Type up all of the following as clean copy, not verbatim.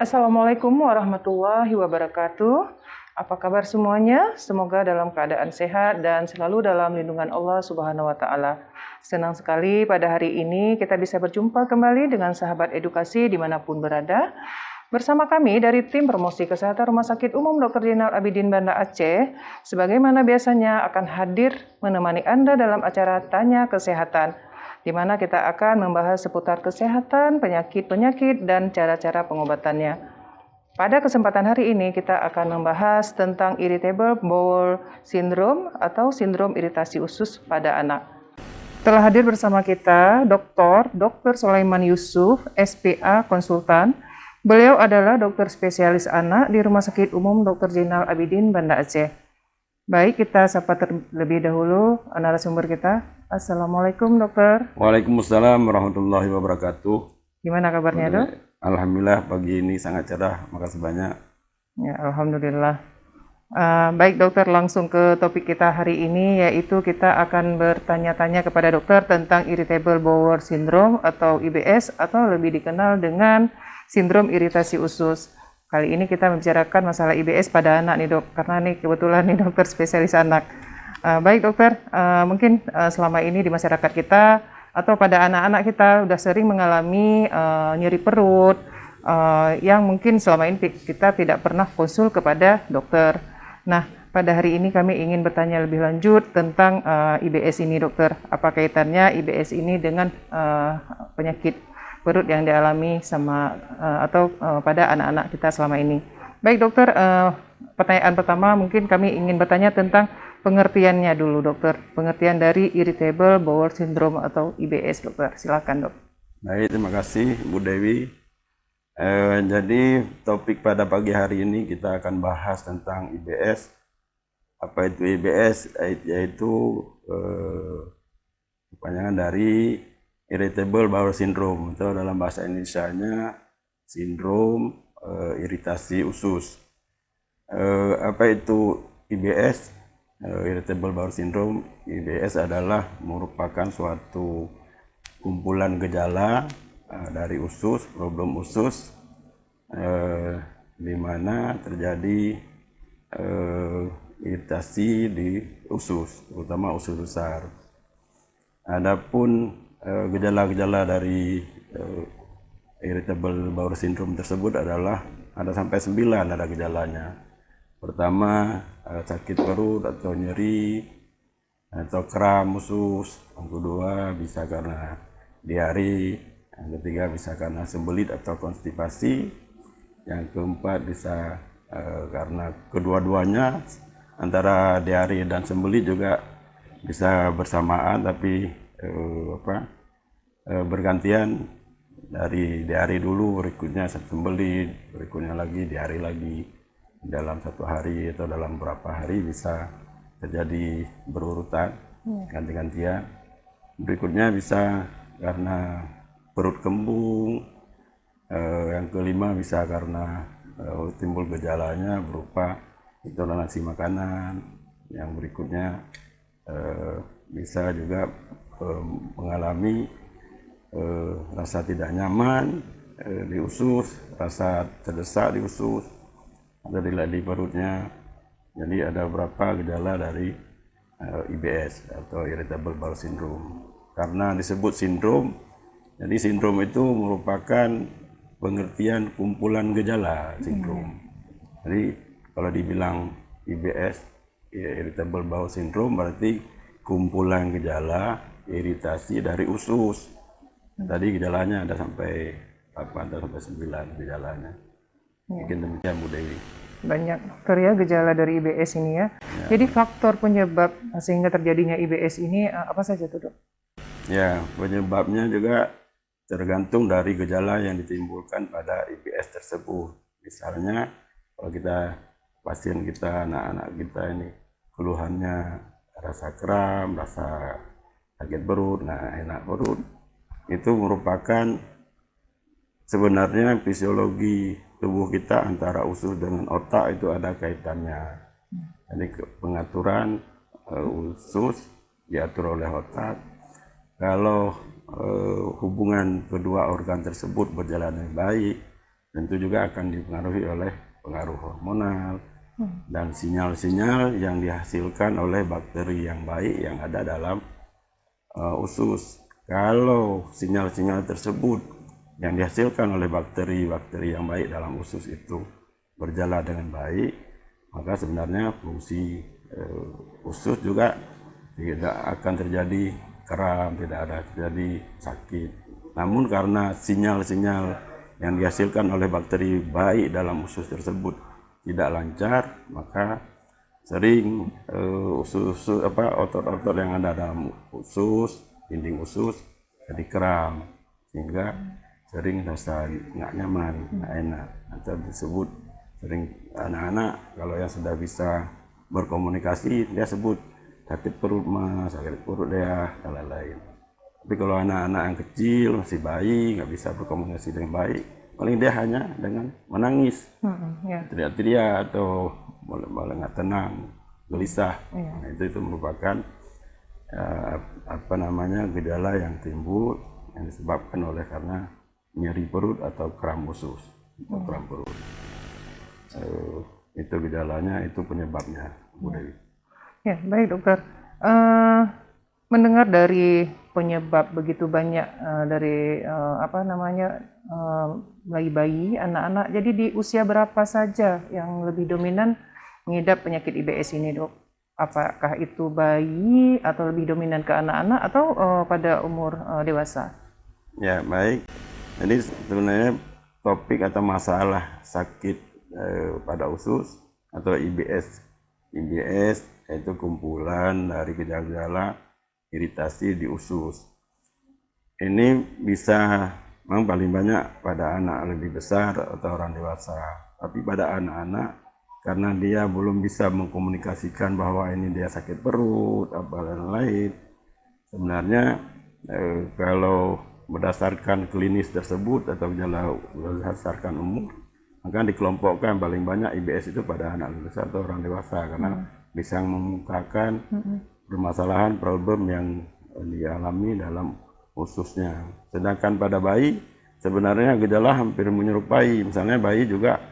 Assalamualaikum warahmatullahi wabarakatuh. Apa kabar semuanya? Semoga dalam keadaan sehat dan selalu dalam lindungan Allah Subhanahu wa Ta'ala. Senang sekali pada hari ini kita bisa berjumpa kembali dengan sahabat edukasi dimanapun berada. Bersama kami dari tim promosi kesehatan Rumah Sakit Umum Dr. Zainal Abidin Banda Aceh, sebagaimana biasanya akan hadir menemani Anda dalam acara Tanya Kesehatan, di mana kita akan membahas seputar kesehatan, penyakit-penyakit, dan cara-cara pengobatannya. Pada kesempatan hari ini kita akan membahas tentang Irritable Bowel Syndrome atau sindrom iritasi usus pada anak. Telah hadir bersama kita Dr. Sulaiman Yusuf, SPA Konsultan. Beliau adalah dokter spesialis anak di Rumah Sakit Umum Dr. Zainal Abidin Banda Aceh. Baik, kita sapa terlebih dahulu narasumber kita. Assalamualaikum dokter. Waalaikumsalam warahmatullahi wabarakatuh. Gimana kabarnya dok? Alhamdulillah pagi ini sangat cerah, makasih banyak. Ya, alhamdulillah. Baik dokter, langsung ke topik kita hari ini, yaitu kita akan bertanya-tanya kepada dokter tentang Irritable Bowel Syndrome atau IBS, atau lebih dikenal dengan sindrom iritasi usus. Kali ini kita membicarakan masalah IBS pada anak nih dok, karena nih kebetulan nih dokter spesialis anak. Baik dokter, mungkin selama ini di masyarakat kita atau pada anak-anak kita sudah sering mengalami nyeri perut, yang mungkin selama ini kita tidak pernah konsul kepada dokter. Nah, pada hari ini kami ingin bertanya lebih lanjut tentang IBS ini dokter. Apa kaitannya IBS ini dengan penyakit perut yang dialami sama atau pada anak-anak kita selama ini. Baik dokter, pertanyaan pertama mungkin kami ingin bertanya tentang pengertiannya dulu dokter. Pengertian dari Irritable Bowel Syndrome atau IBS dokter. Silakan dok. Baik, terima kasih Bu Dewi. Jadi topik pada pagi hari ini kita akan bahas tentang IBS. Apa itu IBS? Yaitu kepanjangan dari Irritable Bowel Syndrome, atau dalam bahasa Indonesianya sindrom iritasi usus. Apa itu IBS? Irritable Bowel Syndrome, IBS adalah merupakan suatu kumpulan gejala dari usus, problem usus, di mana terjadi iritasi di usus, terutama usus besar. Adapun gejala-gejala dari Irritable Bowel Syndrome tersebut adalah ada sampai 9 ada gejalanya. Pertama, sakit perut atau nyeri atau kram usus. Yang kedua bisa karena diare. Yang ketiga bisa karena sembelit atau konstipasi. Yang keempat bisa karena kedua-duanya, antara diare dan sembelit juga bisa bersamaan, tapi bergantian. Dari diare dulu, berikutnya sembelit, berikutnya lagi diare lagi. Dalam satu hari atau dalam beberapa hari bisa terjadi berurutan, ganti-gantian. Berikutnya bisa karena perut kembung. Yang kelima bisa karena timbul gejalanya berupa intoleransi makanan. Yang berikutnya bisa juga mengalami rasa tidak nyaman di usus, rasa terdesak di usus, atau di perutnya. Jadi ada beberapa gejala dari IBS atau Irritable Bowel Syndrome. Karena disebut sindrom, jadi sindrom itu merupakan pengertian kumpulan gejala sindrom. Jadi kalau dibilang IBS, Irritable Bowel Syndrome, berarti kumpulan gejala iritasi dari usus. Tadi gejalanya ada sampai 8 atau sampai 9 gejalanya. Mungkin demikian Bu Dewi. Banyak dokter ya gejala dari IBS ini ya. Jadi faktor penyebab sehingga terjadinya IBS ini apa saja tuh dok? Ya, penyebabnya juga tergantung dari gejala yang ditimbulkan pada IBS tersebut. Misalnya kalau pasien kita, anak-anak kita ini keluhannya rasa kram, rasa sakit perut, enak perut, itu merupakan sebenarnya fisiologi tubuh kita antara usus dengan otak itu ada kaitannya. Jadi pengaturan usus diatur oleh otak. Kalau hubungan kedua organ tersebut berjalan dengan baik, tentu juga akan dipengaruhi oleh pengaruh hormonal dan sinyal-sinyal yang dihasilkan oleh bakteri yang baik yang ada dalam usus. Kalau sinyal-sinyal tersebut yang dihasilkan oleh bakteri-bakteri yang baik dalam usus itu berjalan dengan baik, maka sebenarnya fungsi usus juga tidak akan terjadi kram, tidak ada terjadi sakit. Namun karena sinyal-sinyal yang dihasilkan oleh bakteri baik dalam usus tersebut tidak lancar, maka sering otot-otot yang ada dalam usus, dinding usus jadi kram, sehingga sering rasa nggak nyaman, nggak enak. Atau disebut sering anak-anak kalau yang sudah bisa berkomunikasi dia sebut sakit perut mas, sakit perut dia, dan lain-lain. Tapi kalau anak-anak yang kecil masih bayi nggak bisa berkomunikasi dengan baik, paling dia hanya dengan menangis, teriak-teriak atau malah nggak tenang, gelisah. Nah, itu merupakan gejala yang timbul yang disebabkan oleh karena nyeri perut atau kram usus atau kram perut. Itu gejalanya, itu penyebabnya, Bu Dewi. Ya, baik dokter. Mendengar dari penyebab begitu banyak dari bayi-bayi, anak-anak. Jadi di usia berapa saja yang lebih dominan mengidap penyakit IBS ini, dok? Apakah itu bayi atau lebih dominan ke anak-anak atau pada umur dewasa? Ya, baik. Jadi sebenarnya topik atau masalah sakit pada usus atau IBS yaitu kumpulan dari gejala-gejala iritasi di usus. Ini bisa memang paling banyak pada anak lebih besar atau orang dewasa. Tapi pada anak-anak, karena dia belum bisa mengkomunikasikan bahwa ini dia sakit perut, apa lain-lain. Sebenarnya kalau berdasarkan klinis tersebut atau gejala berdasarkan umur, maka dikelompokkan paling banyak IBS itu pada anak besar atau orang dewasa karena bisa mengemukakan permasalahan problem yang dialami dalam ususnya. Sedangkan pada bayi sebenarnya gejala hampir menyerupai, misalnya bayi juga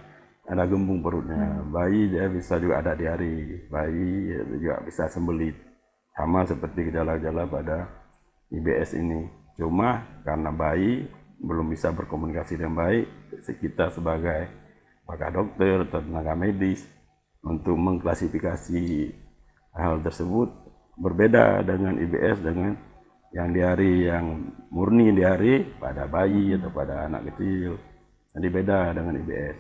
ada gembung perutnya, bayi dia bisa juga ada diare, bayi juga bisa sembelit, sama seperti gejala-gejala pada IBS ini. Cuma karena bayi belum bisa berkomunikasi dengan baik, kita sebagai pakar dokter atau tenaga medis untuk mengklasifikasi hal tersebut berbeda dengan IBS dengan yang diare, yang murni diare pada bayi atau pada anak kecil. Jadi beda dengan IBS.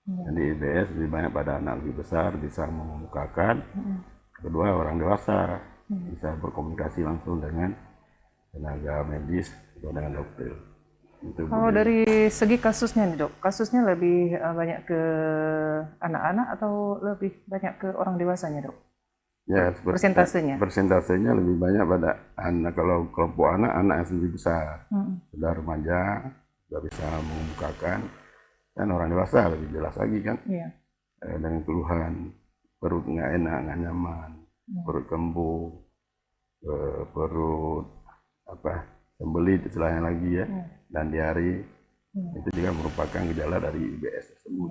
Jadi IBS lebih banyak pada anak lebih besar bisa mengemukakan. Kedua, orang dewasa bisa berkomunikasi langsung dengan tenaga medis atau dengan dokter. Kalau dari segi kasusnya nih dok, kasusnya lebih banyak ke anak-anak atau lebih banyak ke orang dewasanya dok? Ya, Persentasenya lebih banyak pada anak. Kalau kelompok anak yang lebih besar, sudah remaja, sudah bisa mengemukakan, dan orang dewasa lebih jelas lagi kan, dengan keluhan perut nggak enak, nggak nyaman, perut kembung, perut sembelit istilahnya lagi ya, dan diare, itu juga merupakan gejala dari IBS tersebut.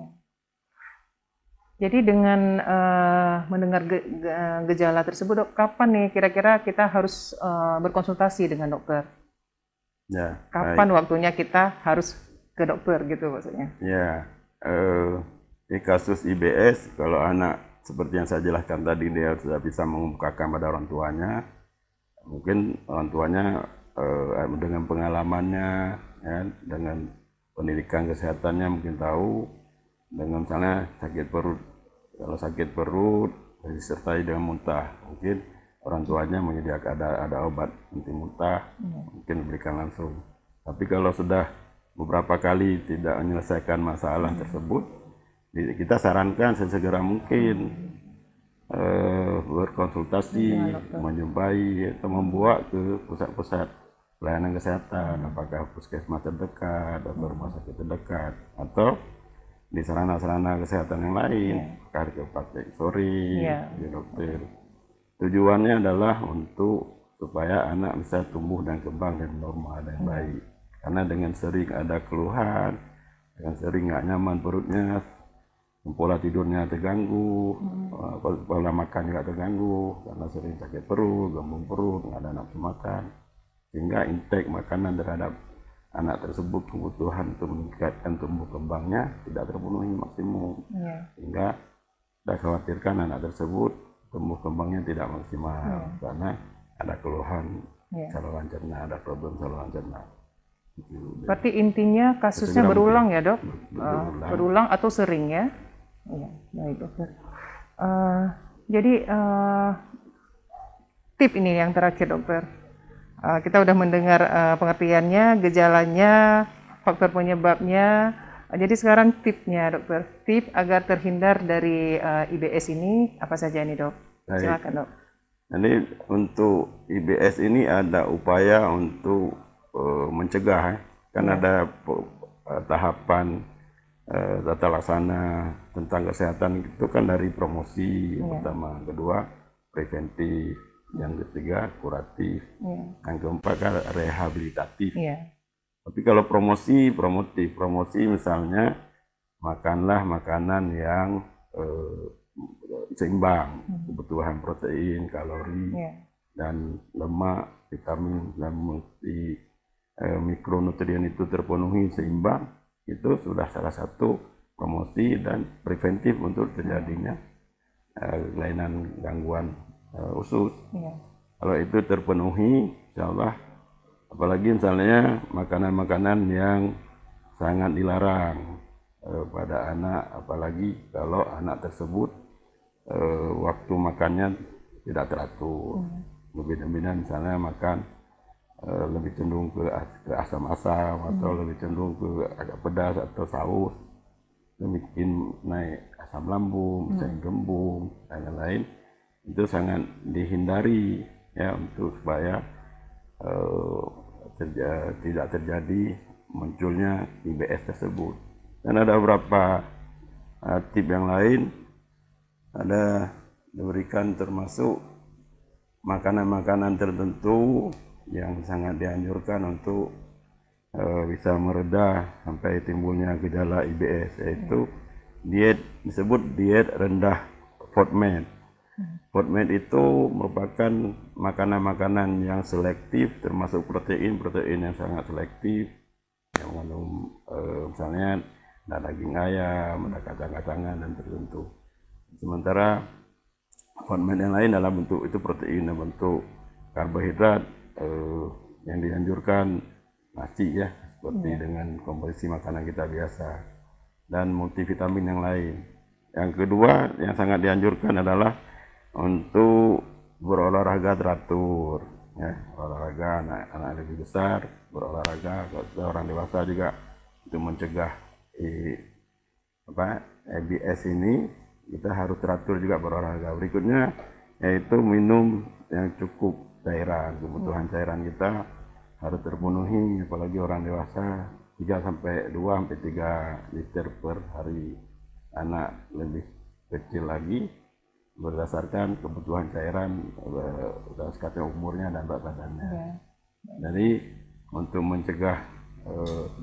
Jadi dengan mendengar gejala tersebut dok, kapan nih kira-kira kita harus berkonsultasi dengan dokter? Ya, kapan waktunya kita harus ke dokter gitu maksudnya? Ya, di kasus IBS kalau anak seperti yang saya jelaskan tadi dia sudah bisa mengemukakan pada orang tuanya, mungkin orang tuanya dengan pengalamannya, ya, dengan pendidikan kesehatannya mungkin tahu, dengan misalnya sakit perut, kalau sakit perut disertai dengan muntah, mungkin orang tuanya menyediakan ada obat anti muntah, mungkin diberikan langsung. Tapi kalau sudah beberapa kali tidak menyelesaikan masalah tersebut, kita sarankan sesegera mungkin berkonsultasi, menjumpai atau membawa ke pusat-pusat pelayanan kesehatan, apakah puskesmas terdekat atau rumah sakit terdekat atau di sarana-sarana kesehatan yang lain, apakah ke praktek sore, di dokter. Tujuannya adalah untuk supaya anak bisa tumbuh dan kembang dengan normal dan baik. Karena dengan sering ada keluhan, dengan sering nggak nyaman perutnya, pola tidurnya terganggu, pola makan juga terganggu karena sering sakit perut, gembung perut, nggak ada nafsu makan, sehingga intake makanan terhadap anak tersebut kebutuhan untuk meningkatkan tumbuh kembangnya tidak terpenuhi maksimum, sehingga kita khawatirkan anak tersebut tumbuh kembangnya tidak maksimal karena ada keluhan saluran cerna, ada problem saluran cerna. Berarti intinya kasusnya berulang ya, Dok? Berulang atau sering ya? Iya, baik dokter. Jadi tip ini yang terakhir dokter. Kita udah mendengar pengertiannya, gejalanya, faktor penyebabnya. Jadi sekarang tipnya dokter. Tip agar terhindar dari IBS ini apa saja nih dok? Silakan dok. Jadi untuk IBS ini ada upaya untuk mencegah, kan ada tahapan tata laksana tentang kesehatan itu kan dari promosi yang pertama, kedua preventif, yang ketiga kuratif, yang keempat kan rehabilitatif. Tapi kalau promosi, promosi misalnya makanlah makanan yang seimbang, kebutuhan protein, kalori, dan lemak, vitamin, dan mikronutrien itu terpenuhi seimbang. Itu sudah salah satu promosi dan preventif untuk terjadinya kelainan gangguan usus. Kalau itu terpenuhi, insya Allah, apalagi misalnya makanan-makanan yang sangat dilarang pada anak, apalagi kalau anak tersebut waktu makannya tidak teratur, lebih-lebihnya misalnya makan lebih cenderung ke asam-asam atau lebih cenderung ke agak pedas atau saus, bikin naik asam lambung, misalnya gembung dan lain-lain, itu sangat dihindari ya untuk supaya tidak terjadi munculnya IBS tersebut. Dan ada beberapa tip yang lain, ada diberikan termasuk makanan-makanan tertentu yang sangat dianjurkan untuk bisa meredah sampai timbulnya gejala IBS, yaitu diet, disebut diet rendah FODMAP. FODMAP itu merupakan makanan-makanan yang selektif, termasuk protein yang sangat selektif, yang mengandung misalnya ada daging ayam, ada kacang-kacangan dan tertentu. Sementara FODMAP yang lain dalam bentuk itu protein, dalam bentuk karbohidrat, yang dianjurkan nasi ya, seperti dengan komposisi makanan kita biasa, dan multivitamin yang lain. Yang kedua yang sangat dianjurkan adalah untuk berolahraga teratur ya, olahraga anak lebih besar berolahraga, orang dewasa juga, untuk mencegah IBS ini kita harus teratur juga berolahraga. Berikutnya yaitu minum yang cukup cairan, kebutuhan cairan kita harus terpenuhi, apalagi orang dewasa 2 sampai 3 liter per hari. Anak lebih kecil lagi berdasarkan kebutuhan cairan berdasarkan umurnya dan berat badannya. Jadi untuk mencegah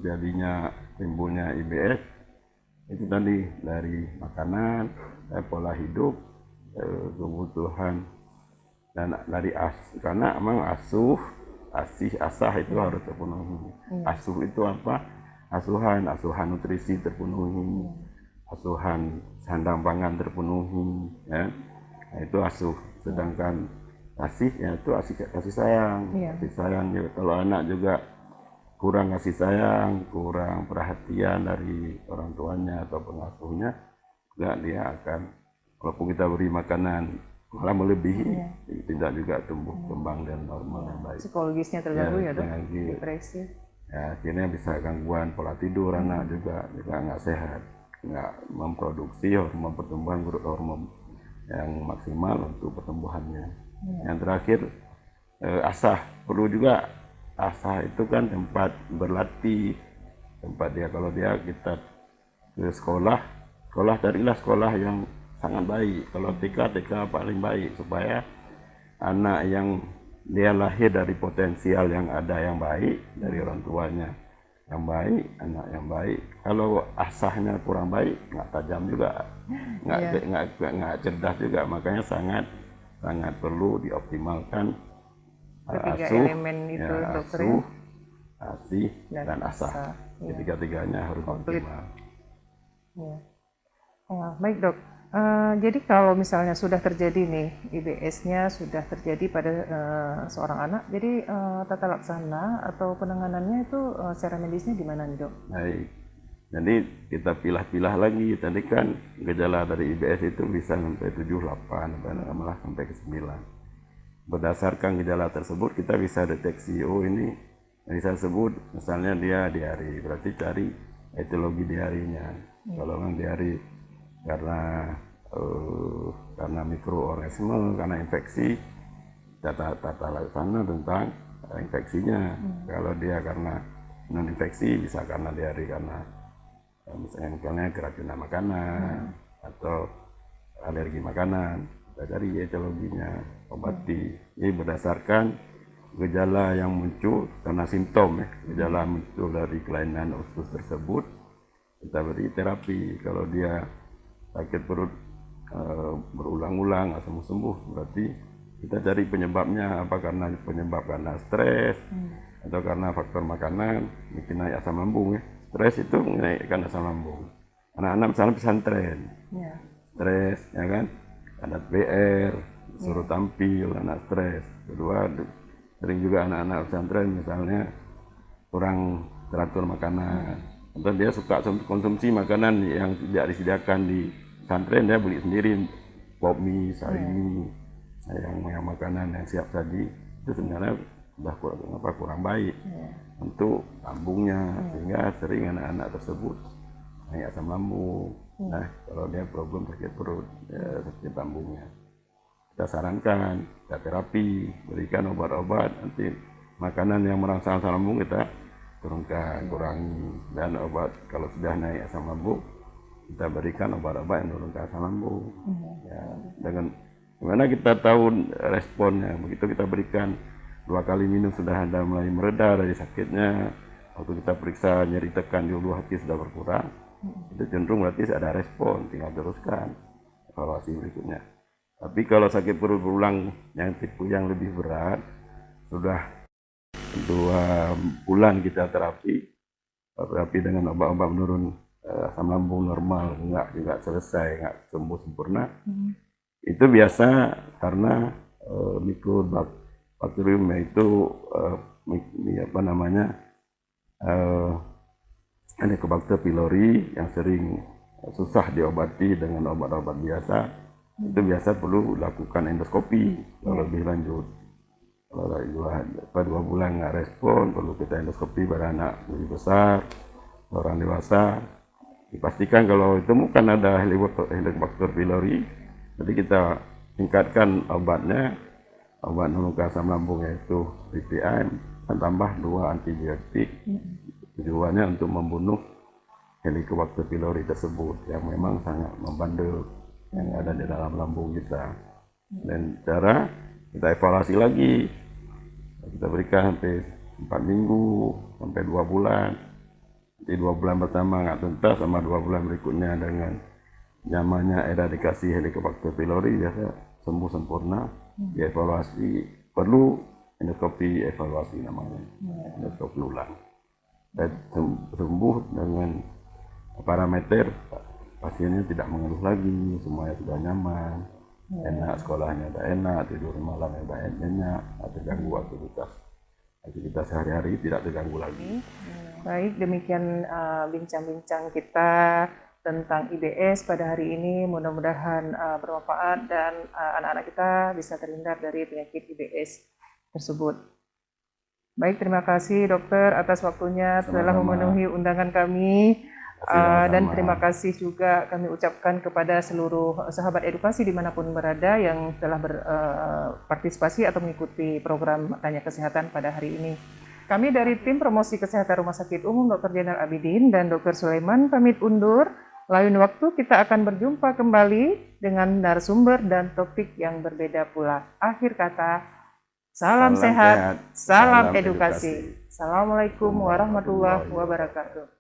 terjadinya timbulnya IBS itu tadi dari makanan, pola hidup, kebutuhan, dan dari karena memang asah itu harus terpenuhi. Asuh itu apa? Asuhan nutrisi terpenuhi, asuhan sandang pangan terpenuhi ya. Nah, itu asuh. Sedangkan kasih ya itu kasih sayang. Kasih sayang juga. Kalau anak juga kurang kasih sayang, kurang perhatian dari orang tuanya atau pengasuhnya, dia akan, walaupun kita beri makanan malah melebihi, tidak juga tumbuh kembang dan normal yang baik. Psikologisnya terganggu ya dok, depresi. Ya, akhirnya bisa gangguan pola tidur, anak juga nggak sehat, nggak memproduksi hormon pertumbuhan, hormon yang maksimal untuk pertumbuhannya. Yang terakhir asah, perlu juga asah itu kan tempat berlatih, tempat dia, kalau kita ke sekolah carilah sekolah yang sangat baik. Kalau TK paling baik, supaya anak yang dia lahir dari potensial yang ada yang baik dari orang tuanya, yang baik, anak yang baik. Kalau asahnya kurang baik, nggak tajam juga, nggak cerdas juga. Makanya sangat sangat perlu dioptimalkan Ketiga asuh, elemen itu ya, dokter ya. asih, dan asah. Asa. Ya. Ketiga-tiganya harus Komplit. optimal. Ya. Baik dok. Jadi kalau misalnya sudah terjadi nih IBS-nya sudah terjadi pada seorang anak, jadi tata laksana atau penanganannya itu secara medisnya gimana nih dok? Baik. Jadi kita pilah-pilah lagi. Tadi kan gejala dari IBS itu bisa sampai 7, 8, malah sampai ke 9. Berdasarkan gejala tersebut kita bisa deteksi, oh ini bisa sebut misalnya dia diare, berarti cari etiologi diarinya. Kalau memang diare karena mikroorganisme, karena infeksi, tata laksana tentang infeksinya. Kalau dia karena non infeksi, bisa karena diare karena misalnya keracunan makanan atau alergi makanan. Kita cari etiologinya, obati. Ini berdasarkan gejala yang muncul karena simptom ya. Gejala muncul dari kelainan usus tersebut, kita beri terapi. Kalau dia sakit perut berulang-ulang nggak sembuh-sembuh, berarti kita cari penyebabnya. Apa karena stres atau karena faktor makanan bikin naik asam lambung ya. Stres itu menaikkan asam lambung. Anak-anak misalnya pesantren, stres ya kan, ada PR, suruh tampil, anak stres. Kedua, sering juga anak-anak pesantren misalnya kurang teratur makanan, atau dia suka konsumsi makanan yang tidak disediakan di pesantren, dia beli sendiri pop mie, sari mie, yang makanan yang siap saji. Itu sebenarnya sudah kurang baik untuk lambungnya, sehingga sering anak-anak tersebut naik asam lambung. Nah, kalau dia problem sakit perut, sakit lambungnya, kita sarankan kita terapi, berikan obat-obat. Nanti makanan yang merangsang asam lambung kita turunkan, kurangi. Dan obat kalau sudah naik asam lambung, kita berikan obat-obat yang menurunkan asam lambung. Ya, dengan gimana kita tahu responnya? Begitu kita berikan 2 kali minum sudah ada mulai mereda dari sakitnya. Waktu kita periksa nyeri tekan di ulu hati sudah berkurang, itu cenderung berarti ada respon, tinggal teruskan evaluasi berikutnya. Tapi kalau sakit perut berulang yang tipe yang lebih berat, sudah 2 bulan kita terapi dengan obat-obat menurun asam lambung normal, enggak juga selesai, enggak sembuh sempurna. Itu biasa karena mikrobakterium itu Helicobacter pylori yang sering susah diobati dengan obat-obat biasa. Itu biasa perlu lakukan endoskopi kalau lebih lanjut. Kalau 2 bulan nggak respon, perlu kita endoskopi pada anak lebih besar, orang dewasa. Dipastikan kalau ditemukan ada Helicobacter pylori, jadi kita tingkatkan obatnya, obat menurunkan asam lambung yaitu PPI, dan tambah 2 antibiotik. Tujuannya untuk membunuh Helicobacter pylori tersebut yang memang sangat membandel yang ada di dalam lambung kita. Dan cara kita evaluasi lagi, kita berikan sampai 4 minggu sampai 2 bulan. Di 2 bulan pertama nggak tuntas, sama 2 bulan berikutnya dengan namanya eradikasi Helicobacter pylori biasa sembuh sempurna. Dievaluasi, perlu endoskopi evaluasi namanya, endoskopi ulang. Dan sembuh dengan parameter pasiennya tidak mengeluh lagi, semuanya sudah nyaman, enak, sekolahnya udah enak, tidur malamnya udah enak, terganggu aktivitas sehari-hari tidak terganggu lagi. Baik, demikian bincang-bincang kita tentang IBS pada hari ini. Mudah-mudahan bermanfaat dan anak-anak kita bisa terhindar dari penyakit IBS tersebut. Baik, terima kasih dokter atas waktunya telah memenuhi undangan kami. Dan terima kasih juga kami ucapkan kepada seluruh sahabat edukasi dimanapun berada yang telah berpartisipasi atau mengikuti program Tanya Kesehatan pada hari ini. Kami dari tim promosi kesehatan Rumah Sakit Umum Dr. Zainal Abidin dan Dr. Sulaiman pamit undur. Lain waktu kita akan berjumpa kembali dengan narasumber dan topik yang berbeda pula. Akhir kata, Salam sehat, salam salam edukasi. Assalamualaikum warahmatullahi wabarakatuh.